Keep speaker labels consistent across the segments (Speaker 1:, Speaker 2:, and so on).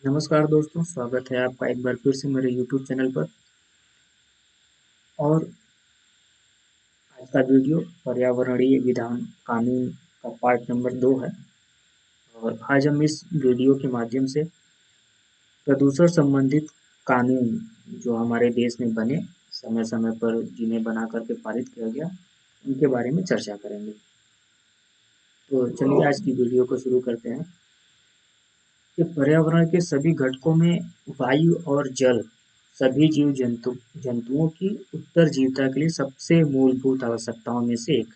Speaker 1: नमस्कार दोस्तों, स्वागत है आपका एक बार फिर से मेरे यूट्यूब चैनल पर। और आज का वीडियो पर्यावरणीय विधान कानून का पार्ट नंबर 2 है। और आज हम इस वीडियो के माध्यम से प्रदूषण संबंधित कानून जो हमारे देश में बने समय समय पर जिन्हें बना करके पारित किया गया उनके बारे में चर्चा करेंगे। तो चलिए आज की वीडियो को शुरू करते हैं कि पर्यावरण के सभी घटकों में वायु और जल सभी जंतुओं की उत्तरजीविता के लिए सबसे मूलभूत आवश्यकताओं में से एक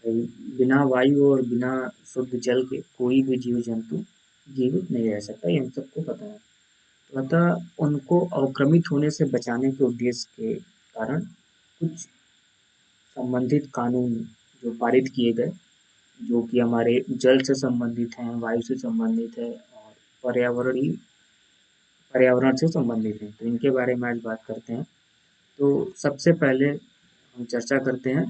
Speaker 1: है। बिना वायु और बिना शुद्ध जल के कोई भी जीव जंतु जीवित नहीं रह सकता, ये हम सबको पता है। तो अतः उनको अवक्रमित होने से बचाने के उद्देश्य के कारण कुछ संबंधित कानून जो पारित किए गए, जो कि हमारे जल से संबंधित हैं, वायु से संबंधित है और पर्यावरण से संबंधित है। तो इनके बारे में आज बात करते हैं। तो सबसे पहले हम चर्चा करते हैं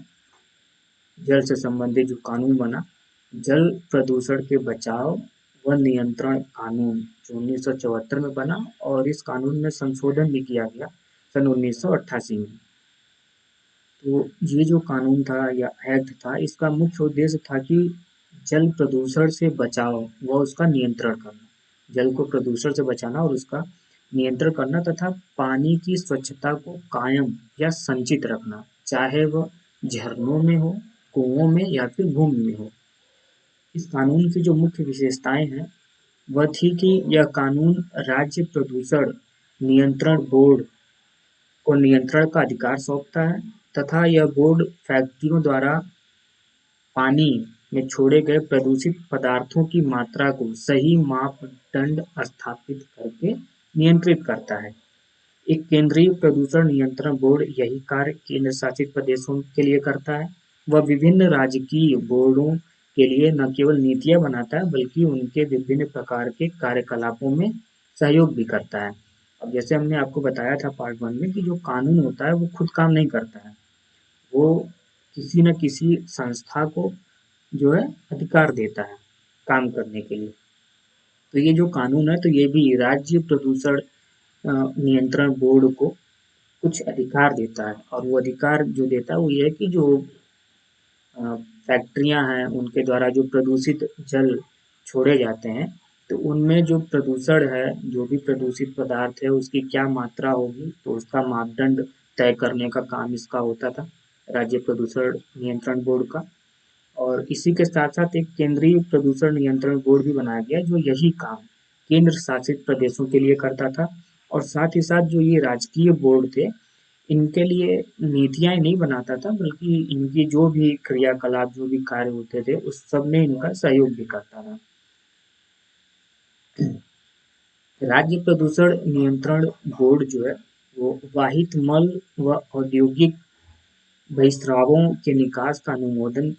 Speaker 1: जल से संबंधित जो कानून बना, जल प्रदूषण के बचाव व नियंत्रण कानून, जो 1974 में बना और इस कानून में संशोधन भी किया गया सन 1988 में। तो ये जो कानून था या एक्ट था, इसका मुख्य उद्देश्य था कि जल प्रदूषण से बचाव व उसका नियंत्रण करना, जल को प्रदूषण से बचाना और उसका नियंत्रण करना तथा पानी की स्वच्छता को कायम या संचित रखना, चाहे वह झरनों में हो, कुओं में या फिर भूमि में हो। इस कानून की जो मुख्य विशेषताएं हैं वह थी कि यह कानून राज्य प्रदूषण नियंत्रण बोर्ड को नियंत्रण का अधिकार सौंपता है तथा यह बोर्ड फैक्ट्रियों द्वारा पानी में छोड़े गए प्रदूषित पदार्थों की मात्रा को सही मापदंड स्थापित करके नियंत्रित करता है। एक केंद्रीय प्रदूषण नियंत्रण बोर्ड यही कार्य केंद्र शासित प्रदेशों के लिए करता है। वह विभिन्न राजकीय बोर्डों के लिए न केवल नीतियां बनाता है बल्कि उनके विभिन्न प्रकार के कार्यकलापों में सहयोग भी करता है। अब जैसे हमने आपको बताया था पार्ट 1 में कि जो कानून होता है वो खुद काम नहीं करता है, वो किसी न किसी संस्था को जो है अधिकार देता है काम करने के लिए। तो ये जो कानून है तो ये भी राज्य प्रदूषण नियंत्रण बोर्ड को कुछ अधिकार देता है और वो अधिकार जो देता है वो ये है कि जो फैक्ट्रियां हैं उनके द्वारा जो प्रदूषित जल छोड़े जाते हैं तो उनमें जो प्रदूषण है, जो भी प्रदूषित पदार्थ है उसकी क्या मात्रा होगी, तो उसका मापदंड तय करने का काम इसका होता था, राज्य प्रदूषण नियंत्रण बोर्ड का। और इसी के साथ-साथ एक केंद्रीय प्रदूषण नियंत्रण बोर्ड भी बनाया गया जो यही काम केंद्र शासित प्रदेशों के लिए करता था। और साथ ही साथ जो ये राजकीय बोर्ड थे, इनके लिए नीतियाँ नहीं बनाता था बल्कि इनकी जो भी क्रियाकलाप, जो भी कार्य होते थे, उस सब में इनका सहयोग भी करता था। राज्य प्रदूषण नियंत्रण बोर्ड जो है, वो वाहित मल व औद्योगिक बहिस्रावों के निकास का अनुमोदन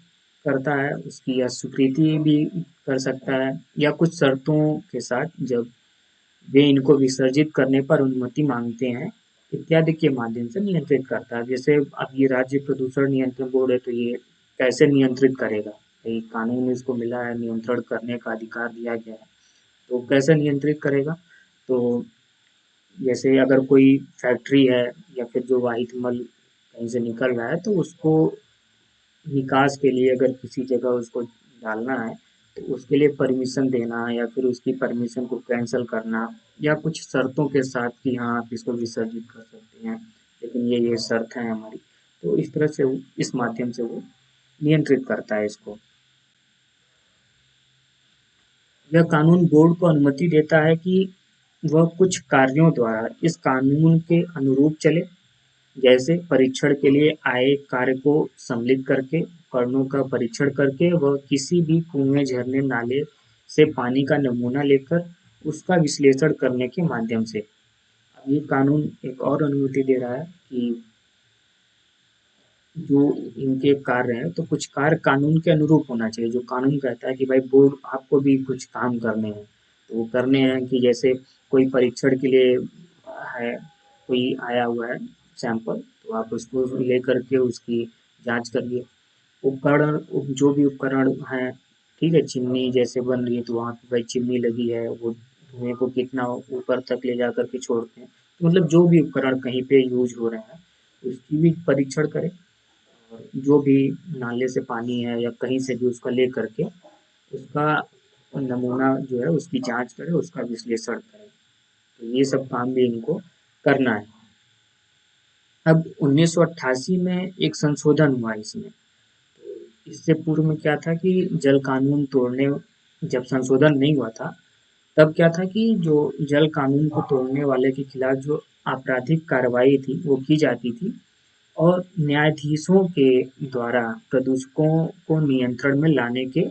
Speaker 1: करता है, उसकी या स्वीकृति भी कर सकता है या कुछ शर्तों के साथ जब वे इनको विसर्जित करने पर अनुमति मांगते हैं इत्यादि के माध्यम से नियंत्रित करता है। जैसे अब ये राज्य प्रदूषण नियंत्रण बोर्ड है तो ये कैसे नियंत्रित करेगा, ये कानून इसको मिला है, नियंत्रण करने का अधिकार दिया गया है, तो कैसे नियंत्रित करेगा। तो जैसे अगर कोई फैक्ट्री है या फिर जो वाहित मल कहीं से निकल रहा है तो उसको निकास के लिए अगर किसी जगह उसको डालना है तो उसके लिए परमिशन देना या फिर उसकी परमिशन को कैंसिल करना या कुछ शर्तों के साथ कि हाँ आप इसको विसर्जित कर सकते हैं, लेकिन ये शर्त है हमारी। तो इस तरह से इस माध्यम से वो नियंत्रित करता है इसको। यह कानून बोर्ड को अनुमति देता है कि वह कुछ कार्यों द्वारा इस कानून के अनुरूप चले, जैसे परीक्षण के लिए आए कार्य को सम्मिलित करके, उपकरणों का परीक्षण करके व किसी भी कुएं, झरने, नाले से पानी का नमूना लेकर उसका विश्लेषण करने के माध्यम से। अब ये कानून एक और अनुमति दे रहा है कि जो इनके कार्य हैं तो कुछ कार्य कानून के अनुरूप होना चाहिए। जो कानून कहता है कि भाई बोर्ड आपको भी कुछ काम करने हैं, तो वो करने हैं कि जैसे कोई परीक्षण के लिए है, कोई आया हुआ है सैंपल, तो आप उसको लेकर के उसकी जांच करिए। उपकरण जो भी उपकरण हैं, ठीक है, चिमनी जैसे बन रही है तो वहाँ पे भाई चिमनी लगी है, वो धुएँ को कितना ऊपर तक ले जा कर के छोड़ते हैं। तो मतलब जो भी उपकरण कहीं पे यूज़ हो रहे हैं, उसकी भी परीक्षण करें और जो भी नाले से पानी है या कहीं से भी उसका ले कर के उसका नमूना जो है उसकी जाँच करें, उसका विश्लेषण करें। तो ये सब काम भी इनको करना है। अब 1988 में एक संशोधन हुआ इसमें। इससे पूर्व में क्या था कि जल कानून तोड़ने जब संशोधन नहीं हुआ था, तब क्या था कि जो जल कानून को तोड़ने वाले के खिलाफ जो आपराधिक कार्रवाई थी, वो की जाती थी और न्यायाधीशों के द्वारा प्रदूषकों को नियंत्रण में लाने के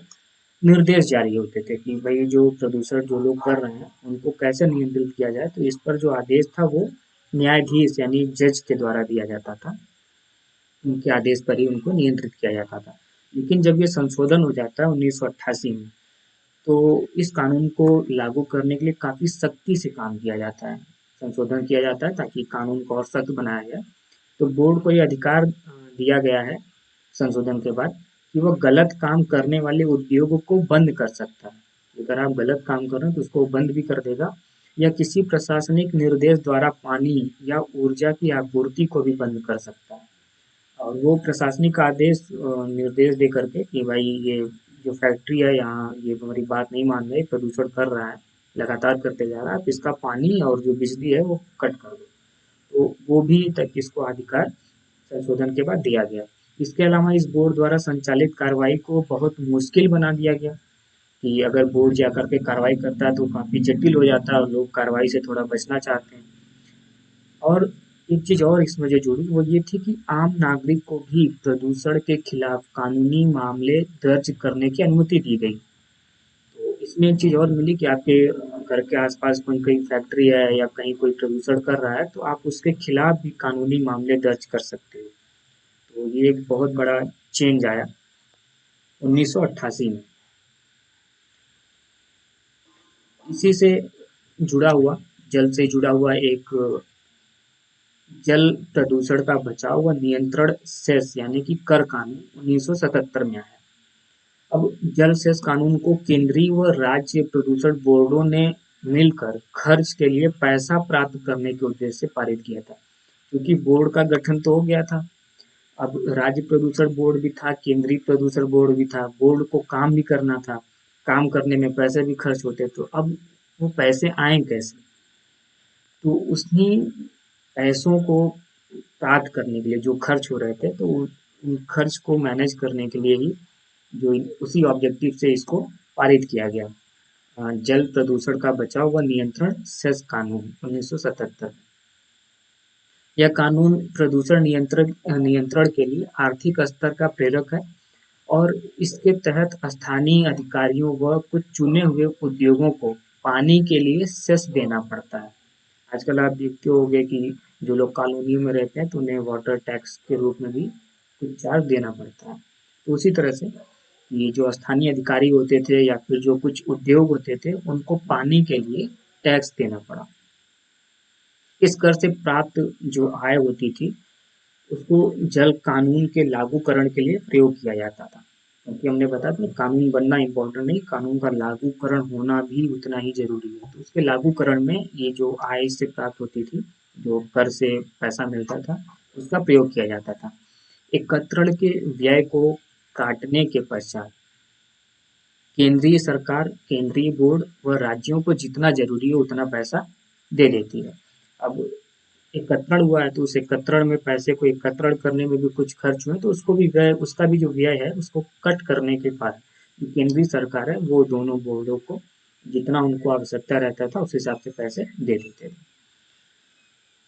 Speaker 1: निर्देश जारी होते थे कि भाई जो प्रदूषण जो लोग कर रहे हैं, उनको कैसे नियंत्रित किया जाए। तो इस पर जो आदेश था वो न्यायाधीश यानी जज के द्वारा दिया जाता था। उनके आदेश पर ही उनको नियंत्रित किया जाता था। लेकिन जब ये संशोधन हो जाता है 1988 में, तो इस कानून को लागू करने के लिए काफ़ी सख्ती से काम किया जाता है। संशोधन किया जाता है ताकि कानून को और सख्त बनाया जाए। तो बोर्ड को ये अधिकार दिया गया है संशोधन के बाद कि वो गलत काम करने वाले उद्योगों को बंद कर सकता है। अगर आप गलत काम कर रहे हैं तो उसको बंद भी कर देगा या किसी प्रशासनिक निर्देश द्वारा पानी या ऊर्जा की आपूर्ति को भी बंद कर सकता है। और वो प्रशासनिक आदेश निर्देश दे करके कि भाई ये जो फैक्ट्री है यहाँ ये तुम्हारी बात नहीं मान रही, प्रदूषण कर रहा है, लगातार करते जा रहा है, आप इसका पानी और जो बिजली है वो कट कर दो। तो वो भी तक इसको अधिकार संशोधन के बाद दिया गया। इसके अलावा इस बोर्ड द्वारा संचालित कार्रवाई को बहुत मुश्किल बना दिया गया कि अगर बोर्ड जाकर के कार्रवाई करता है तो काफ़ी जटिल हो जाता है और लोग कार्रवाई से थोड़ा बचना चाहते हैं। और एक चीज़ और इसमें जो जुड़ी वो ये थी कि आम नागरिक को भी प्रदूषण के खिलाफ कानूनी मामले दर्ज करने की अनुमति दी गई। तो इसमें एक चीज़ और मिली कि आपके घर के आसपास कोई कोई फैक्ट्री है या कहीं कोई प्रदूषण कर रहा है तो आप उसके खिलाफ भी कानूनी मामले दर्ज कर सकते हो। तो ये एक बहुत बड़ा चेंज आया 1988 में। इसी से जुड़ा हुआ जल से जुड़ा हुआ एक जल प्रदूषण का बचाव व नियंत्रण सेस यानी कि कर कानून 1977 में आया। अब जल सेस कानून को केंद्रीय व राज्य प्रदूषण बोर्डों ने मिलकर खर्च के लिए पैसा प्राप्त करने के उद्देश्य से पारित किया था। क्योंकि बोर्ड का गठन तो हो गया था, अब राज्य प्रदूषण बोर्ड भी था, केंद्रीय प्रदूषण बोर्ड भी था, बोर्ड को काम भी करना था, काम करने में पैसे भी खर्च होते, तो अब वो पैसे आए कैसे? तो उसने पैसों को प्राप्त करने के लिए जो खर्च हो रहे थे तो उन खर्च को मैनेज करने के लिए ही जो उसी ऑब्जेक्टिव से इसको पारित किया गया। जल प्रदूषण का बचाव व नियंत्रण सेस कानून 1977। यह कानून प्रदूषण नियंत्रण नियंत्रण के लिए आर्थिक स्तर का प्रेरक है और इसके तहत स्थानीय अधिकारियों व कुछ चुने हुए उद्योगों को पानी के लिए सेस देना पड़ता है। आजकल आप देखते होंगे कि जो लोग कॉलोनी में रहते हैं तो उन्हें वाटर टैक्स के रूप में भी कुछ चार्ज देना पड़ता है। तो उसी तरह से ये जो स्थानीय अधिकारी होते थे या फिर जो कुछ उद्योग होते थे उनको पानी के लिए टैक्स देना पड़ा। इस कर से प्राप्त जो आय होती थी उसको जल कानून के लागूकरण के लिए प्रयोग किया जाता था। क्योंकि हमने बताया था कानून बनना इम्पोर्टेंट नहीं, कानून का लागूकरण होना भी उतना ही ज़रूरी है। तो उसके लागूकरण में ये जो आय से प्राप्त होती थी, जो कर से पैसा मिलता था, उसका प्रयोग किया जाता था। एकत्रण के व्यय को काटने के पश्चात केंद्रीय सरकार, केंद्रीय बोर्ड व राज्यों को जितना ज़रूरी है उतना पैसा दे देती है। अब एकत्रण हुआ है तो उस एकत्रण में पैसे को एकत्रण करने में भी कुछ खर्च हुए तो उसको भी व्यय उसका भी जो व्यय है उसको कट करने के बाद जो केंद्रीय सरकार है वो दोनों बोर्डों को जितना उनको आवश्यकता रहता था उस हिसाब से पैसे दे देते थे।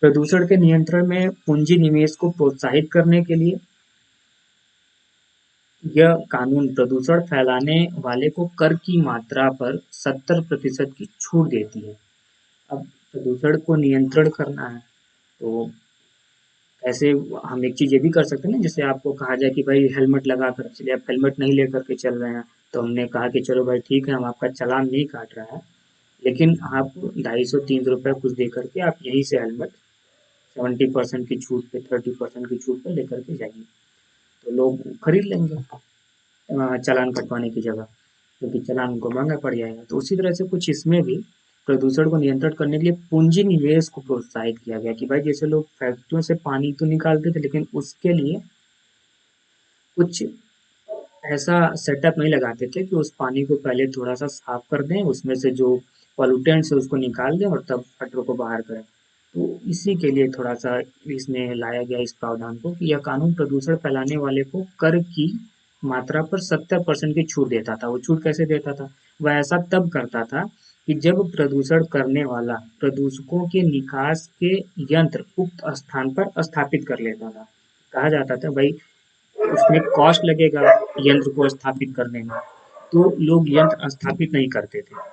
Speaker 1: प्रदूषण के नियंत्रण में पूंजी निवेश को प्रोत्साहित करने के लिए यह कानून प्रदूषण फैलाने वाले को कर की मात्रा पर 70% की छूट देती है। अब प्रदूषण को नियंत्रण करना है तो ऐसे हम एक चीज़ ये भी कर सकते हैं ना, जैसे आपको कहा जाए कि भाई हेलमेट लगा कर चलिए, आप हेलमेट नहीं लेकर के चल रहे हैं तो हमने कहा कि चलो भाई ठीक है हम आपका चालान नहीं काट रहा है, लेकिन आप 250-300 रुपये कुछ दे करके आप यहीं से हेलमेट 70% की छूट पे 30% की छूट पे लेकर के जाइए, तो लोग खरीद लेंगे चालान कटवाने की जगह, क्योंकि चालान उनको महंगा पड़ जाएगा। तो उसी तरह से कुछ इसमें भी प्रदूषण को नियंत्रण करने के लिए पूंजी निवेश को प्रोत्साहित किया गया कि भाई जैसे लोग फैक्ट्रियों से पानी तो निकालते थे, लेकिन उसके लिए कुछ ऐसा सेटअप नहीं लगाते थे कि उस पानी को पहले थोड़ा-सा साफ कर दें, उसमें से जो पॉल्यूटेंट्स है उसको निकाल दें और तब गटरों को बाहर करें। तो इसी के लिए थोड़ा-सा इसमें लाया गया इस प्रावधान को कि यह कानून प्रदूषण फैलाने वाले को कर की मात्रा पर 70% की छूट देता था। वो छूट कैसे देता था? वह ऐसा तब करता था कि जब प्रदूषण करने वाला प्रदूषकों के निकास के यंत्र उक्त स्थान पर स्थापित कर लेता था। कहा जाता था भई उसमें कॉस्ट लगेगा यंत्र को स्थापित करने में, तो लोग यंत्र स्थापित नहीं करते थे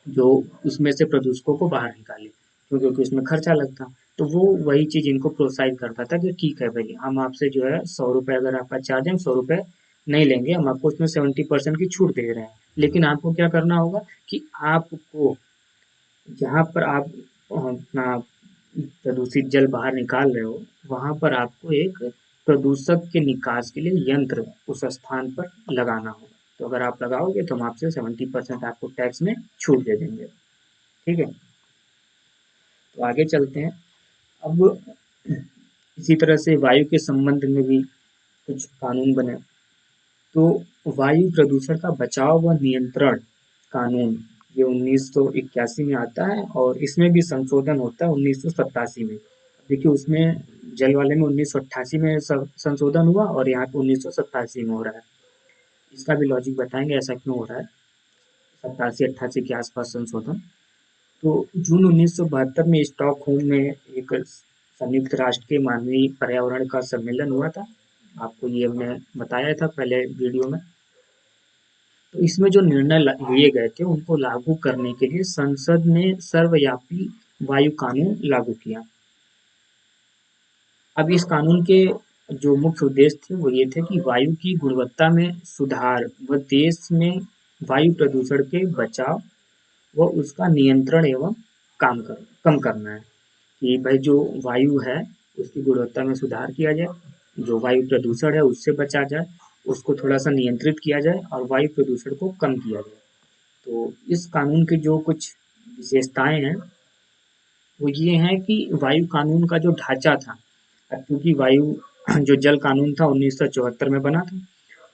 Speaker 1: जो उसमें से प्रदूषकों को बाहर निकाले, क्योंकि उसमें खर्चा लगता। तो वो वही चीज़ इनको प्रोत्साहित करता था कि ठीक है भाई, हम आपसे जो है 100 रुपये अगर आपका चार्ज है, हम 100 रुपये नहीं लेंगे, हम आपको उसमें 70% की छूट दे रहे हैं। लेकिन आपको क्या करना होगा कि आपको जहाँ पर आप अपना प्रदूषित जल बाहर निकाल रहे हो, वहाँ पर आपको एक प्रदूषक के निकास के लिए यंत्र उस स्थान पर लगाना होगा। तो अगर आप लगाओगे तो हम आपसे 70% आपको टैक्स में छूट दे देंगे। ठीक है? तो आगे चलते हैं। अब इसी तरह से वायु के संबंध में भी कुछ कानून बने। तो वायु प्रदूषण का बचाव व नियंत्रण कानून ये 1981 में आता है और इसमें भी संशोधन होता है 1987 में। देखिए उसमें जल वाले में 1988 में संशोधन हुआ और यहाँ पे 1987 में हो रहा है। इसका भी लॉजिक बताएंगे ऐसा क्यों हो रहा है। 87-88 के आसपास संशोधन। तो जून 1972 में स्टॉकहोम में एक संयुक्त राष्ट्र के मानवीय पर्यावरण का सम्मेलन हुआ था। आपको ये हमने बताया था पहले वीडियो में। तो इसमें जो निर्णय लिए गए थे उनको लागू करने के लिए संसद ने सर्वव्यापी वायु कानून लागू किया। अब इस कानून के जो मुख्य उद्देश्य थे वो ये थे कि वायु की गुणवत्ता में सुधार व देश में वायु प्रदूषण के बचाव व उसका नियंत्रण एवं कम करना है कि भाई जो वायु है उसकी गुणवत्ता में सुधार किया जाए, जो वायु प्रदूषण है उससे बचा जाए, उसको थोड़ा सा नियंत्रित किया जाए और वायु प्रदूषण को कम किया जाए। तो इस कानून के जो कुछ विशेषताएं हैं वो ये हैं कि वायु कानून का जो ढांचा था, क्योंकि वायु जो जल कानून था 1974 में बना था,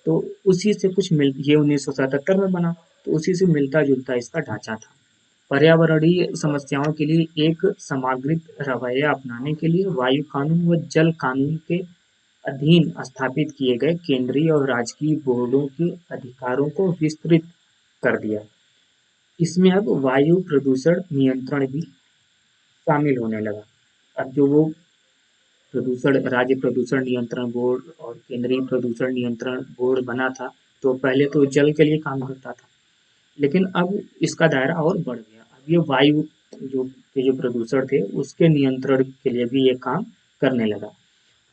Speaker 1: तो उसी से कुछ मिल ये 1977 में बना, तो उसी से मिलता जुलता इसका ढांचा था। पर्यावरणीय समस्याओं के लिए एक समाग्रित रवैया अपनाने के लिए वायु कानून व जल कानून के अधीन स्थापित किए गए केंद्रीय और राजकीय बोर्डों के अधिकारों को विस्तृत कर दिया। इसमें अब वायु प्रदूषण नियंत्रण भी शामिल होने लगा। अब जो वो प्रदूषण राज्य प्रदूषण नियंत्रण बोर्ड और केंद्रीय प्रदूषण नियंत्रण बोर्ड बना था, तो पहले तो जल के लिए काम करता था, लेकिन अब इसका दायरा और बढ़ गया। अब ये वायु जो प्रदूषण थे उसके नियंत्रण के लिए भी ये काम करने लगा।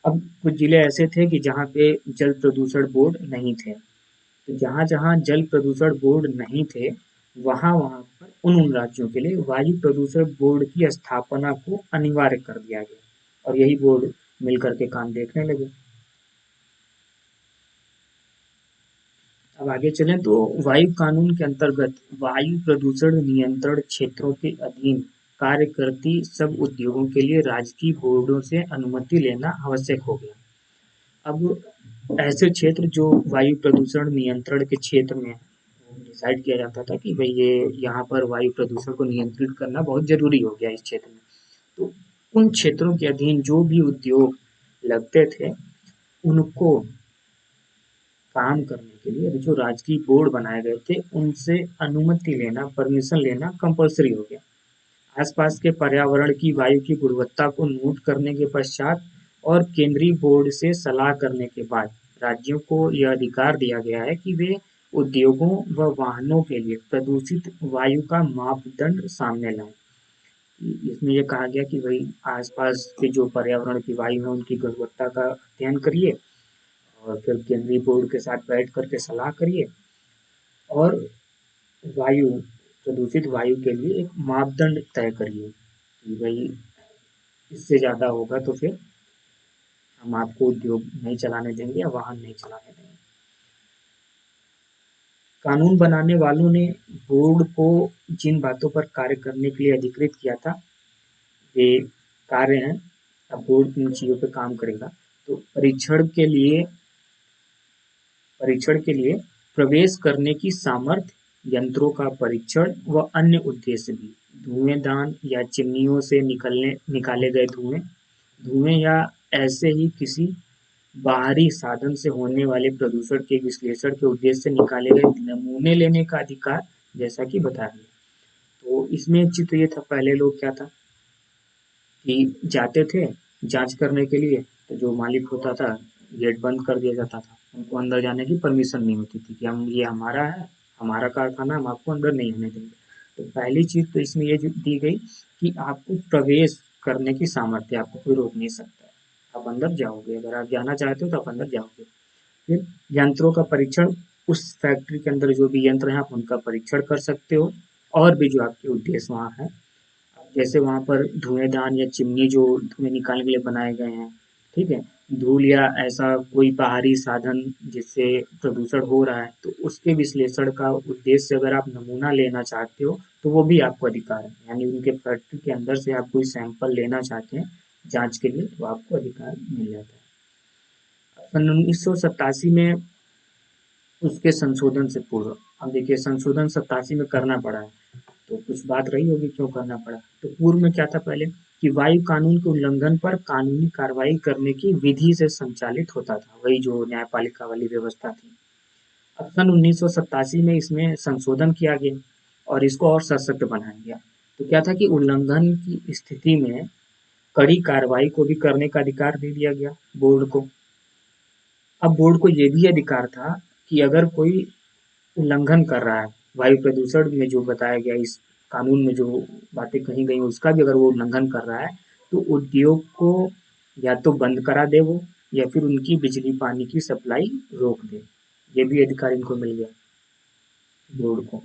Speaker 1: अब कुछ जिले ऐसे थे कि जहाँ पे जल प्रदूषण बोर्ड नहीं थे, तो जहाँ-जहाँ जल प्रदूषण बोर्ड नहीं थे, वहाँ-वहाँ पर उन राज्यों के लिए वायु प्रदूषण बोर्ड की स्थापना को अनिवार्य कर दिया गया और यही बोर्ड मिलकर के काम देखने लगे। अब आगे चलें तो वायु कानून के अंतर्गत वायु प्रदूषण नियंत्रण क्षेत्रों के अधीन कार्य करती सब उद्योगों के लिए राजकीय बोर्डों से अनुमति लेना आवश्यक हो गया। अब ऐसे क्षेत्र जो वायु प्रदूषण नियंत्रण के क्षेत्र में डिसाइड किया जाता था कि भाई ये यहाँ पर वायु प्रदूषण को नियंत्रित करना बहुत जरूरी हो गया इस क्षेत्र में। तो उन क्षेत्रों के अधीन जो भी उद्योग लगते थे उनको काम करने के लिए जो राजकीय बोर्ड बनाए गए थे उनसे अनुमति लेना, परमिशन लेना कंपलसरी हो गया। आसपास के पर्यावरण की वायु की गुणवत्ता को नोट करने के पश्चात और केंद्रीय बोर्ड से सलाह करने के बाद राज्यों को यह अधिकार दिया गया है कि वे उद्योगों व वाहनों के लिए प्रदूषित वायु का मापदंड सामने लाएं। इसमें यह कहा गया कि भाई आसपास के जो पर्यावरण की वायु है उनकी गुणवत्ता का अध्ययन करिए और फिर केंद्रीय बोर्ड के साथ बैठ करके सलाह करिए और वायु प्रदूषित वायु के लिए एक मापदंड तय करिए कि भाई इससे ज़्यादा होगा तो फिर हम आपको उद्योग नहीं चलाने देंगे या वाहन नहीं चलाने देंगे। कानून बनाने वालों ने बोर्ड को जिन बातों पर कार्य करने के लिए अधिकृत किया था, वे कार्य हैं। अब बोर्ड इन चीज़ों पे काम करेगा। तो परीक्षण के लिए प्रवेश करने की सामर्थ्य, यंत्रों का परीक्षण व अन्य उद्देश्य भी, धुएंदान या चिमनियों से निकाले गए धुएं या ऐसे ही किसी बाहरी साधन से होने वाले प्रदूषण के विश्लेषण के उद्देश्य से निकाले गए नमूने लेने का अधिकार, जैसा कि बताया गया। तो इसमें एक चीज तो ये था, पहले लोग क्या था कि जाते थे जांच करने के लिए, तो जो मालिक होता था गेट बंद कर दिया जाता था, उनको अंदर जाने की परमिशन नहीं होती थी कि हम ये हमारा है, हमारा कारखाना, हम आपको अंदर नहीं आने देंगे। तो पहली चीज तो इसमें ये दी गई कि आपको प्रवेश करने की सामर्थ्य, आपको कोई रोक नहीं सकता है, आप अंदर जाओगे, अगर आप जाना चाहते हो तो आप अंदर जाओगे। फिर यंत्रों का परीक्षण, उस फैक्ट्री के अंदर जो भी यंत्र हैं आप उनका परीक्षण कर सकते हो, और भी जो आपके उद्देश्य वहाँ हैं, जैसे वहाँ पर धुएंदान या चिमनी जो धुएं निकालने के लिए बनाए गए हैं, ठीक है, धूल या ऐसा कोई बाहरी साधन जिससे प्रदूषण हो रहा है, तो उसके विश्लेषण का उद्देश्य अगर आप नमूना लेना चाहते हो तो वो भी आपको अधिकार है, यानी उनके फैक्ट्री के अंदर से आप कोई सैंपल लेना चाहते हैं जांच के लिए, तो आपको अधिकार मिल जाता है। सन 1987 में उसके संशोधन से पूर्व, अब देखिए संशोधन 87 में करना पड़ा है, तो कुछ बात रही होगी क्यों करना पड़ा। तो पूर्व में क्या था पहले कि वायु कानून के उल्लंघन पर कानूनी कार्रवाई करने की विधि से संचालित होता था, वही जो न्यायपालिका वाली व्यवस्था थी। अब सन 1987 में इसमें संशोधन किया गया और इसको और सशक्त बनाया गया। तो क्या था कि उल्लंघन की स्थिति में कड़ी कार्रवाई को भी करने का अधिकार दे दिया गया बोर्ड को। अब बोर्ड को ये भी अधिकार था कि अगर कोई उल्लंघन कर रहा है, वायु प्रदूषण में जो बताया गया, इस कानून में जो बातें कही गई उसका भी अगर वो उल्लंघन कर रहा है, तो उद्योग को या तो बंद करा दे वो, या फिर उनकी बिजली पानी की सप्लाई रोक दे। ये भी अधिकार इनको मिल गया बोर्ड को।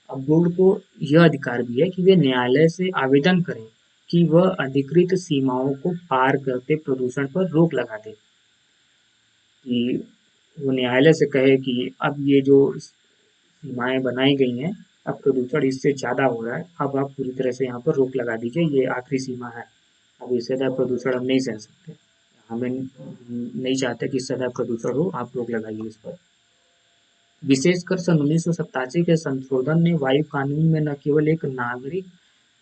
Speaker 1: अब बोर्ड को यह अधिकार भी है कि वे न्यायालय से आवेदन करें कि वह अधिकृत सीमाओं को पार करते प्रदूषण पर रोक लगा दे, कि वो न्यायालय से कहे कि अब ये जो सीमाएं बनाई गई हैं, अब प्रदूषण इससे ज़्यादा हो रहा है, अब आप पूरी तरह से यहाँ पर रोक लगा दीजिए, ये आखिरी सीमा है, अब इससे ज़्यादा प्रदूषण हम नहीं सह सकते, हमें नहीं चाहते कि इससे ज़्यादा प्रदूषण हो, आप रोक लगाइए इस पर। विशेषकर सन 1987 के संशोधन ने वायु कानून में न केवल एक नागरिक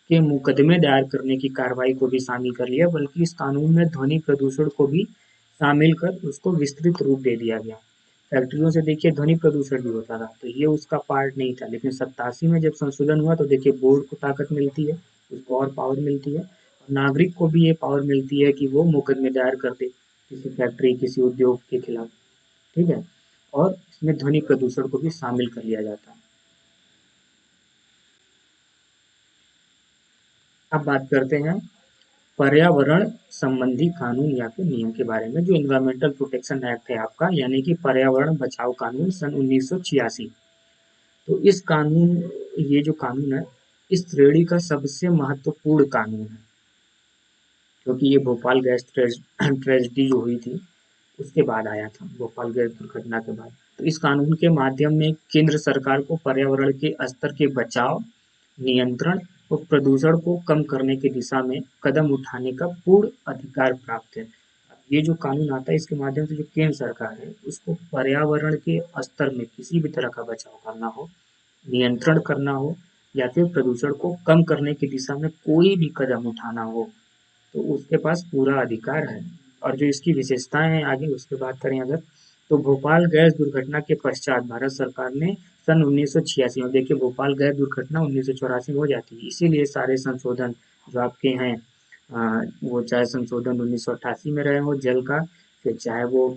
Speaker 1: के मुकदमे दायर करने की कार्रवाई को भी शामिल कर लिया, बल्कि इस कानून में ध्वनि प्रदूषण को भी शामिल कर उसको विस्तृत रूप दे दिया गया। फैक्ट्रियों से देखिए ध्वनि प्रदूषण भी होता था, तो ये उसका पार्ट नहीं था, लेकिन 87 में जब संशोधन हुआ तो देखिए बोर्ड को ताकत मिलती है, उसको और पावर मिलती है, और नागरिक को भी ये पावर मिलती है कि वो मुकदमे दायर कर दे किसी फैक्ट्री, किसी उद्योग के खिलाफ, ठीक है, और इसमें ध्वनि प्रदूषण को भी शामिल कर लिया जाता है। अब बात करते हैं पर्यावरण संबंधी कानून या फिर नियम के बारे में, जो इन्वायरमेंटल प्रोटेक्शन एक्ट है आपका, यानी कि पर्यावरण बचाओ कानून सन 1986। तो इस कानून ये जो कानून है, इस श्रेणी का सबसे महत्वपूर्ण कानून है, क्योंकि ये भोपाल गैस ट्रेजिडी जो हुई थी उसके बाद आया था, भोपाल गैस दुर्घटना के बाद। तो इस कानून के माध्यम में केंद्र सरकार को पर्यावरण के स्तर के बचाव, नियंत्रण और प्रदूषण को कम करने की दिशा में कदम उठाने का पूर्ण अधिकार प्राप्त है। ये जो कानून आता है, इसके माध्यम से जो केंद्र सरकार है उसको पर्यावरण के स्तर में किसी भी तरह का बचाव करना हो, नियंत्रण करना हो, या फिर प्रदूषण को कम करने की दिशा में कोई भी कदम उठाना हो, तो उसके पास पूरा अधिकार है। और जो इसकी विशेषताएं हैं आगे उसकी बात करें अगर, तो भोपाल गैस दुर्घटना के पश्चात भारत सरकार ने सन 1986 में, देखिए भोपाल गैस दुर्घटना 1984 में हो जाती है, इसीलिए सारे संशोधन जो आपके हैं, वो चाहे संशोधन 1988 में रहे हो जल का, फिर चाहे वो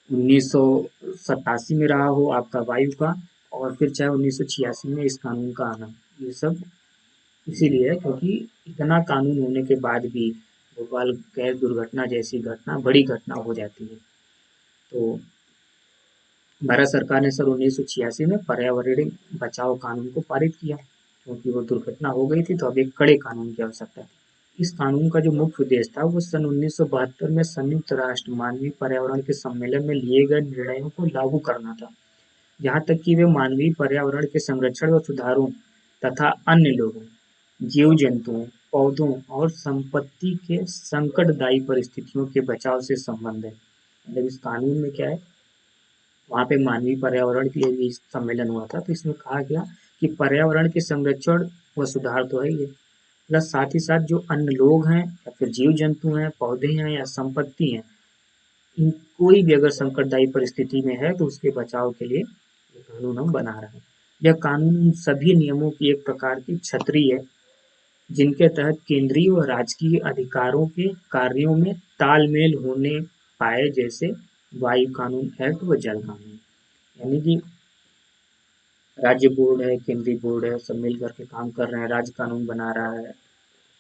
Speaker 1: 1987 में रहा हो आपका वायु का, और फिर चाहे 1986 में इस कानून का आना, ये सब इसीलिए है क्योंकि इतना कानून होने के बाद भी भोपाल गैस दुर्घटना जैसी घटना, बड़ी घटना हो जाती है। तो भारत सरकार ने सन 1986 में पर्यावरण बचाओ कानून को पारित किया, क्योंकि वो दुर्घटना हो गई थी, तो अब एक कड़े कानून की आवश्यकता थी। इस कानून का जो मुख्य उद्देश्य था वो सन 1972 में संयुक्त राष्ट्र मानवीय पर्यावरण के सम्मेलन में लिए गए निर्णयों को लागू करना था। यहाँ तक कि वे मानवीय पर्यावरण के संरक्षण व सुधारों तथा अन्य लोगों, जीव जंतुओं, पौधों और संपत्ति के संकटदायी परिस्थितियों के बचाव से संबंध है। मतलब इस कानून में क्या है, वहाँ पे मानवीय पर्यावरण के लिए भी सम्मेलन हुआ था, तो इसमें कहा गया कि पर्यावरण के संरक्षण व सुधार तो है ही है, प्लस साथ ही साथ जो अन्य लोग हैं या फिर जीव जंतु हैं, पौधे हैं या संपत्ति हैं, इन कोई भी अगर संकटदायी परिस्थिति में है तो उसके बचाव के लिए ये कानून हम बना रहे हैं। यह कानून उन सभी नियमों की एक प्रकार की छतरी है जिनके तहत केंद्रीय व राजकीय अधिकारों के कार्यों में तालमेल होने पाए, जैसे वायु कानून एक्ट व जल कानून। यानी कि राज्य बोर्ड है, केंद्रीय बोर्ड है, सब मिल करके काम कर रहे हैं, राज्य कानून बना रहा है,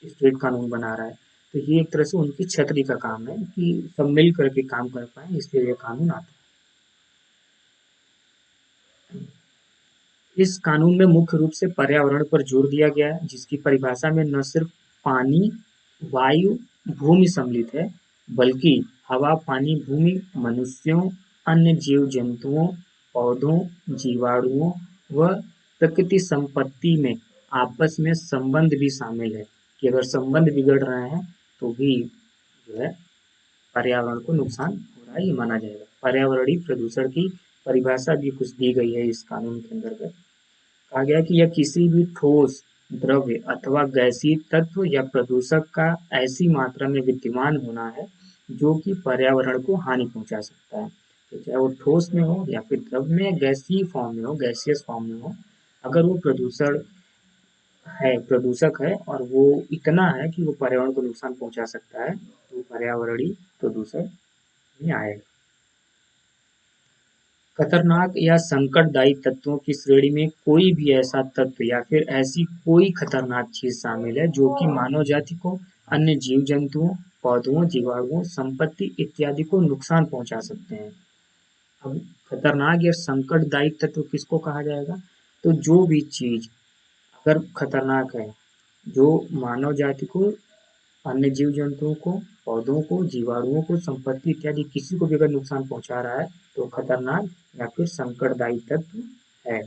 Speaker 1: स्टेट कानून बना रहा है, तो ये एक तरह से उनकी छतरी का काम है कि सब मिल करके काम कर पाए, इसलिए ये कानून आता है। इस कानून में मुख्य रूप से पर्यावरण पर जोर दिया गया है, जिसकी परिभाषा में न सिर्फ पानी, वायु, भूमि सम्मिलित है, बल्कि हवा, पानी, भूमि, मनुष्यों, अन्य जीव जंतुओं, पौधों, जीवाणुओं व प्रकृति संपत्ति में आपस में संबंध भी शामिल है, कि अगर संबंध बिगड़ रहे हैं तो भी जो है पर्यावरण को नुकसान हो रहा है, ये माना जाएगा। पर्यावरणीय प्रदूषण की परिभाषा भी कुछ दी गई है इस कानून के अंतर्गत। कहा गया कि यह किसी भी ठोस, द्रव्य अथवा गैसीय तत्व या प्रदूषक का ऐसी मात्रा में विद्यमान होना है जो कि पर्यावरण को हानि पहुंचा सकता है। तो चाहे वो ठोस में हो या फिर द्रव्य में, गैसीय फॉर्म में हो, गैसियस फॉर्म में हो, अगर वो प्रदूषक है और वो इतना है कि वो पर्यावरण को नुकसान पहुंचा सकता है, तो पर्यावरणीय प्रदूषण में आएगा। खतरनाक या संकटदायी तत्वों की श्रेणी में कोई भी ऐसा तत्व या फिर ऐसी कोई खतरनाक चीज शामिल है जो कि मानव जाति को, अन्य जीव जंतुओं, पौधों, जीवाणुओं, संपत्ति इत्यादि को नुकसान पहुंचा सकते हैं। अब खतरनाक या संकटदायी तत्व किसको कहा जाएगा? तो जो भी चीज अगर खतरनाक है, जो मानव जाति को, अन्य जीव जंतुओं को, पौधों को, जीवाणुओं को, संपत्ति इत्यादि किसी को भी अगर नुकसान पहुंचा रहा है तो खतरनाक या फिर संकटदायी तत्व है।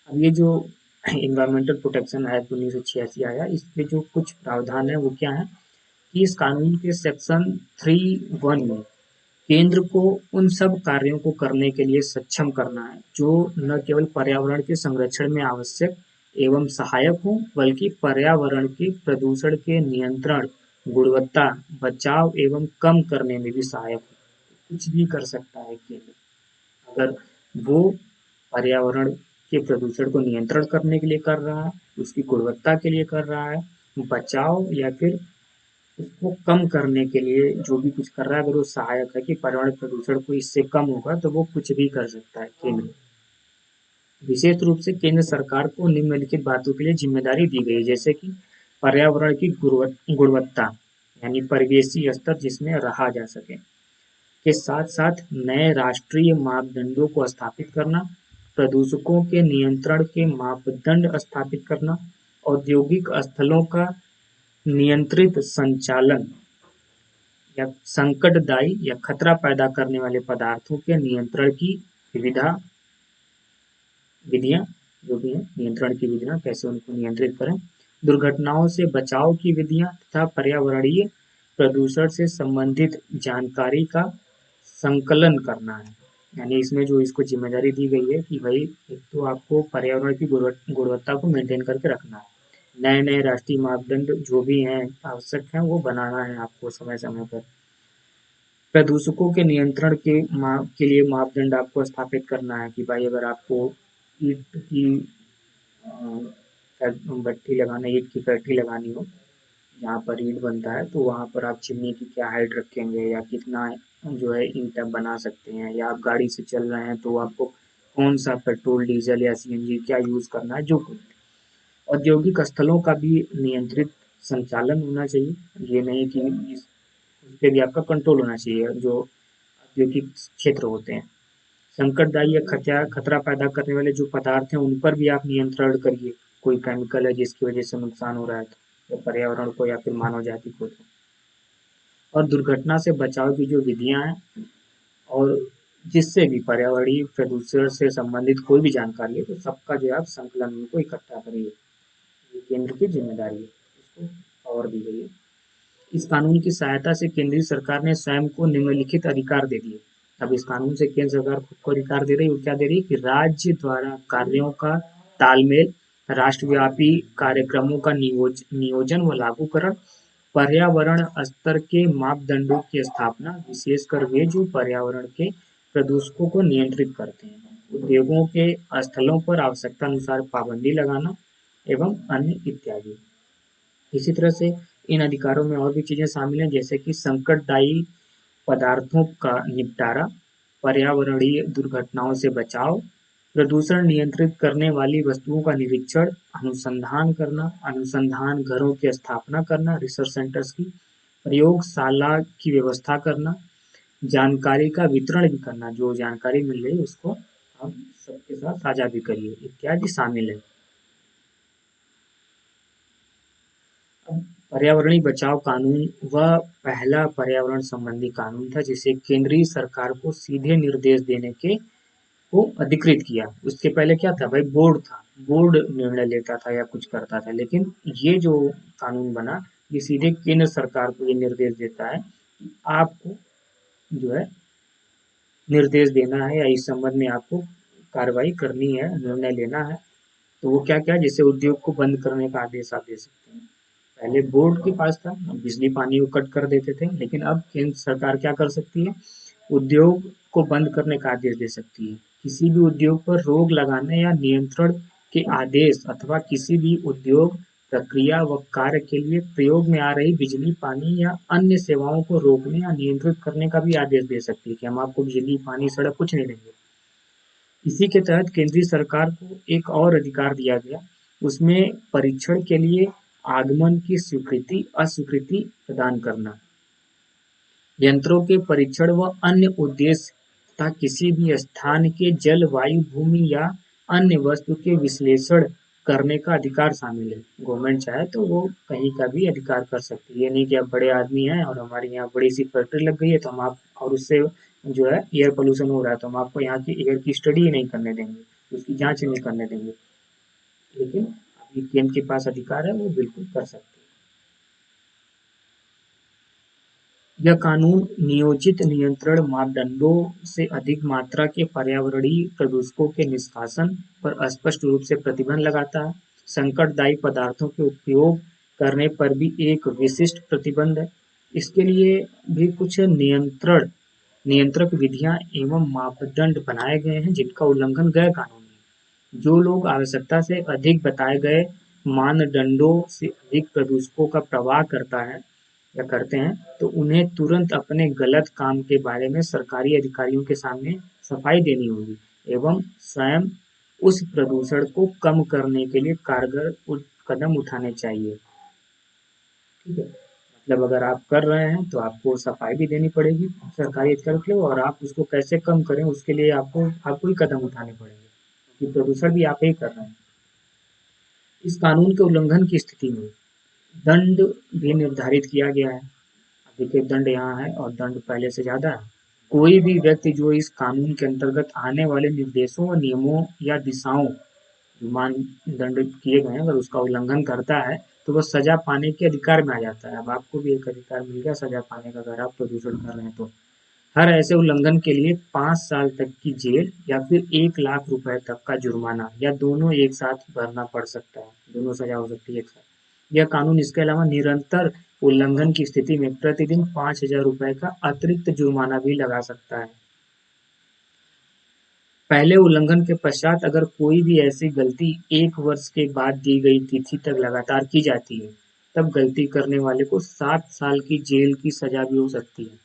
Speaker 1: अब ये जो इन्वायरमेंटल प्रोटेक्शन एक्ट 1986 आया, इसके जो कुछ प्रावधान है वो क्या है कि इस कानून के सेक्शन 3(1) में केंद्र को उन सब कार्यों को करने के लिए सक्षम करना है जो न केवल पर्यावरण के संरक्षण में आवश्यक एवं सहायक हों, बल्कि पर्यावरण के प्रदूषण के नियंत्रण, गुणवत्ता, बचाव एवं कम करने में भी सहायक हो। कुछ भी कर सकता है केंद्र, अगर वो पर्यावरण के प्रदूषण को नियंत्रण करने के लिए कर रहा है, उसकी गुणवत्ता के लिए कर रहा है, बचाव या फिर उसको कम करने के लिए जो भी कुछ कर रहा है, अगर वो सहायक है कि पर्यावरण प्रदूषण को इससे कम होगा, तो वो कुछ भी कर सकता है केंद्र। विशेष रूप से केंद्र सरकार को निम्नलिखित बातों के लिए जिम्मेदारी दी गई है, जैसे कि पर्यावरण की गुणवत्ता यानी परिवेशी स्तर जिसमें रहा जा सके, के साथ साथ नए राष्ट्रीय मापदंडों को स्थापित करना, प्रदूषकों के नियंत्रण के मापदंड स्थापित करना, औद्योगिक स्थलों का नियंत्रित संचालन या संकटदायी या खतरा पैदा करने वाले पदार्थों के नियंत्रण की विविधा विधियां, जो भी है नियंत्रण की विधियां, कैसे उनको नियंत्रित करें, दुर्घटनाओं से बचाव की विधियां तथा पर्यावरणीय प्रदूषण से संबंधित जानकारी का संकलन करना है। यानी इसमें जो इसको जिम्मेदारी दी गई है कि भाई एक तो आपको पर्यावरण की गुणवत्ता को मेंटेन करके रखना है, नए नए राष्ट्रीय मापदंड जो भी हैं आवश्यक हैं वो बनाना है आपको समय समय पर, प्रदूषकों के नियंत्रण के लिए मापदंड आपको स्थापित करना है कि भाई अगर आपको ईंट की भट्ठी लगाना, ईंट की फैक्ट्री लगानी हो जहाँ पर ईंट बनता है, तो वहाँ पर आप चिमनी की क्या हाइट रखेंगे या कितना जो है ईंट आप बना सकते हैं, या आप गाड़ी से चल रहे हैं तो आपको कौन सा पेट्रोल, डीजल या सीएनजी क्या यूज़ करना है, जो कुछ औद्योगिक स्थलों का भी नियंत्रित संचालन होना चाहिए। ये नहीं कि उस पे भी आपका कंट्रोल होना चाहिए, जो औद्योगिक क्षेत्र होते हैं। संकटदायी या खतरा पैदा करने वाले जो पदार्थ हैं उन पर भी आप नियंत्रण करिए, कोई केमिकल है जिसकी वजह से नुकसान हो रहा है तो, या पर्यावरण को या फिर मानव जाति को, और दुर्घटना से बचाव की जो विधियां हैं और जिससे भी पर्यावरणीय प्रदूषण से संबंधित कोई भी जानकारी है तो सबका जो है आप संकलन उनको इकट्ठा करिए। ये केंद्र की जिम्मेदारी है, इसको पावर दी गई है। इस कानून की सहायता से केंद्रीय सरकार ने स्वयं को निम्नलिखित अधिकार दे दिए। अब इस कानून से केंद्र सरकार खुद को अधिकार दे रही है, वो क्या दे रही है कि राज्य द्वारा कार्यों का तालमेल, राष्ट्रव्यापी कार्यक्रमों का नियोजन व लागूकरण, पर्यावरण स्तर के मापदंडों की स्थापना, विशेषकर वे जो पर्यावरण के प्रदूषकों को नियंत्रित करते हैं, उद्योगों के स्थलों पर आवश्यकता अनुसार पाबंदी लगाना एवं अन्य इत्यादि। इसी तरह से इन अधिकारों में और भी चीजें शामिल हैं, जैसे कि संकटदायी पदार्थों का निपटारा, पर्यावरणीय दुर्घटनाओं से बचाव, प्रदूषण नियंत्रित करने वाली वस्तुओं का निरीक्षण, अनुसंधान करना, अनुसंधान घरों की स्थापना करना, रिसर्च सेंटर्स की, प्रयोगशाला की व्यवस्था करना, जानकारी का वितरण भी करना, जो जानकारी मिल रही है उसको आप सबके साथ साझा भी करिए, इत्यादि शामिल है। पर्यावरणीय बचाव कानून वह पहला पर्यावरण संबंधी कानून था जिसे केंद्रीय सरकार को सीधे निर्देश देने के को अधिकृत किया। उसके पहले क्या था भाई, बोर्ड था, बोर्ड निर्णय लेता था या कुछ करता था, लेकिन ये जो कानून बना ये सीधे केंद्र सरकार को ये निर्देश देता है कि आपको जो है निर्देश देना है या इस संबंध में आपको कार्रवाई करनी है, निर्णय लेना है। तो वो क्या क्या, जैसे उद्योग को बंद करने का आदेश आप दे सकते हैं। पहले बोर्ड के पास था, बिजली पानी को कट कर देते थे, लेकिन अब केंद्र सरकार क्या कर सकती है, उद्योग को बंद करने का आदेश दे सकती है। किसी भी उद्योग पर रोक लगाने या नियंत्रण के आदेश अथवा किसी भी उद्योग प्रक्रिया व कार्य के लिए प्रयोग में आ रही बिजली पानी या अन्य सेवाओं को रोकने या नियंत्रित करने का भी आदेश दे सकती है कि हम आपको बिजली पानी सड़क कुछ नहीं देंगे। इसी के तहत केंद्रीय सरकार को एक और अधिकार दिया गया, उसमें परीक्षण के लिए आगमन की स्वीकृति अस्वीकृति प्रदान करना, यंत्रों के परीक्षण व अन्य उद्देश्य तथा किसी भी स्थान के जल वायु भूमि या अन्य वस्तु के विश्लेषण करने का अधिकार शामिल है। गवर्नमेंट चाहे तो वो कहीं का भी अधिकार कर सकती है, ये नहीं कि आप बड़े आदमी हैं और हमारे यहाँ बड़ी सी फैक्ट्री लग गई है तो हम आप और उससे जो है एयर पोल्यूशन हो रहा है तो हम आपको यहाँ की एयर की स्टडी ही नहीं करने देंगे, उसकी जांच ही नहीं करने देंगे। लेकिन अभी केंद्र के पास अधिकार है, वो बिल्कुल कर सकते हैं। यह कानून नियोजित नियंत्रण मापदंडों से अधिक मात्रा के पर्यावरणीय प्रदूषकों के निष्कासन पर स्पष्ट रूप से प्रतिबंध लगाता है। संकटदायी पदार्थों के उपयोग करने पर भी एक विशिष्ट प्रतिबंध है। इसके लिए भी कुछ नियंत्रक विधियां एवं मापदंड बनाए गए हैं जिनका उल्लंघन गैर कानूनी है। जो लोग आवश्यकता से अधिक बताए गए मानदंडों से अधिक प्रदूषकों का प्रवाह करता है या करते हैं तो उन्हें तुरंत अपने गलत काम के बारे में सरकारी अधिकारियों के सामने सफाई देनी होगी एवं स्वयं उस प्रदूषण को कम करने के लिए कारगर कदम उठाने चाहिए। ठीक है, मतलब अगर आप कर रहे हैं तो आपको सफाई भी देनी पड़ेगी सरकारी अधिकारियों के लिए, और आप उसको कैसे कम करें उसके लिए आपको ही कदम उठाने पड़ेंगे, क्योंकि प्रदूषण भी आप ही कर रहे हैं। इस कानून के उल्लंघन की स्थिति में दंड भी निर्धारित किया गया है। देखिए दंड यहाँ है और दंड पहले से ज़्यादा है। कोई भी व्यक्ति जो इस कानून के अंतर्गत आने वाले निर्देशों व नियमों या दिशाओं जो मानदंड किए गए हैं अगर उसका उल्लंघन करता है तो वह सजा पाने के अधिकार में आ जाता है। अब आपको भी एक अधिकार मिल गया सजा पाने का अगर आप प्रदूषण कर रहे हैं तो। हर ऐसे उल्लंघन के लिए 5 साल तक की जेल या फिर 1 लाख रुपए तक का जुर्माना या दोनों एक साथ भरना पड़ सकता है, दोनों सजा हो सकती है एक साथ। यह कानून इसके अलावा निरंतर उल्लंघन की स्थिति में प्रतिदिन 5,000 रुपए का अतिरिक्त जुर्माना भी लगा सकता है। पहले उल्लंघन के पश्चात अगर कोई भी ऐसी गलती 1 वर्ष के बाद दी गई तिथि तक लगातार की जाती है तब गलती करने वाले को 7 साल की जेल की सजा भी हो सकती है।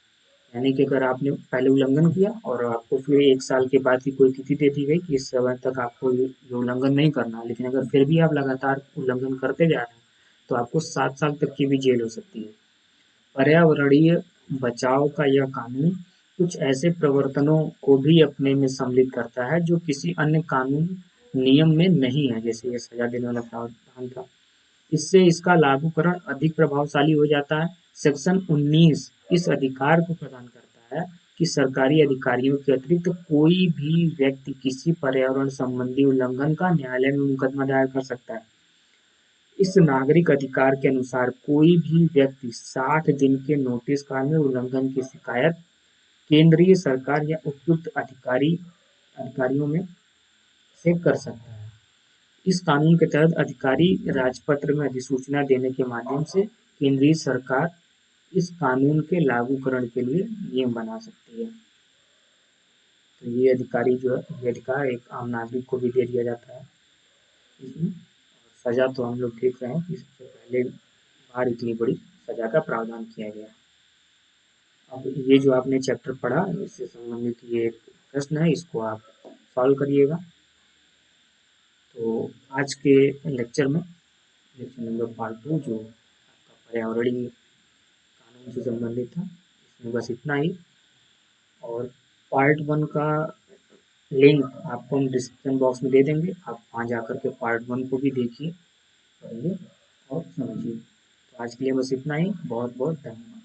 Speaker 1: यानी कि अगर आपने पहले उल्लंघन किया और आपको फिर 1 साल के बाद की कोई तिथि दे दी गई कि इस समय तक आपको ये उल्लंघन नहीं करना, लेकिन अगर फिर भी आप लगातार उल्लंघन करते जा रहे हैं तो आपको 7 साल तक की भी जेल हो सकती है। पर्यावरणीय बचाव का यह कानून कुछ ऐसे प्रवर्तनों को भी अपने में सम्मिलित करता है जो किसी अन्य कानून नियम में नहीं है, जैसे ये सजा देने वाला प्रावधान था। इससे इसका लागूकरण अधिक प्रभावशाली हो जाता है। सेक्शन 19 इस अधिकार को प्रदान करता है कि सरकारी अधिकारियों के अतिरिक्त कोई भी व्यक्ति किसी पर्यावरण संबंधी उल्लंघन का न्यायालय में मुकदमा दायर कर सकता है। इस नागरिक अधिकार के अनुसार कोई भी व्यक्ति 60 दिन के नोटिस काल में उल्लंघन की शिकायत केंद्रीय सरकार या उपयुक्त अधिकारियों में से कर सकता है। इस कानून के तहत अधिकारी राजपत्र में अधिसूचना देने के माध्यम से केंद्रीय सरकार इस कानून के लागूकरण के लिए नियम बना सकती है। तो ये अधिकार एक आम नागरिक को भी दे दिया जाता है इसमें। सजा तो हम लोग देख रहे हैं कि इससे पहले बार इतनी बड़ी सजा का प्रावधान किया गया। अब ये जो आपने चैप्टर पढ़ा इससे संबंधित ये एक प्रश्न है, इसको आप सॉल्व करिएगा। तो आज के लेक्चर नंबर पार्ट 2 जो आपका पर्यावरणीय कानून से संबंधित था, इसमें बस इतना ही। और पार्ट 1 का लिंक आपको हम डिस्क्रिप्शन बॉक्स में दे देंगे, आप वहाँ जाकर के पार्ट 1 को भी देखिए, पढ़िए और समझिए। तो आज के लिए बस इतना ही। बहुत बहुत धन्यवाद।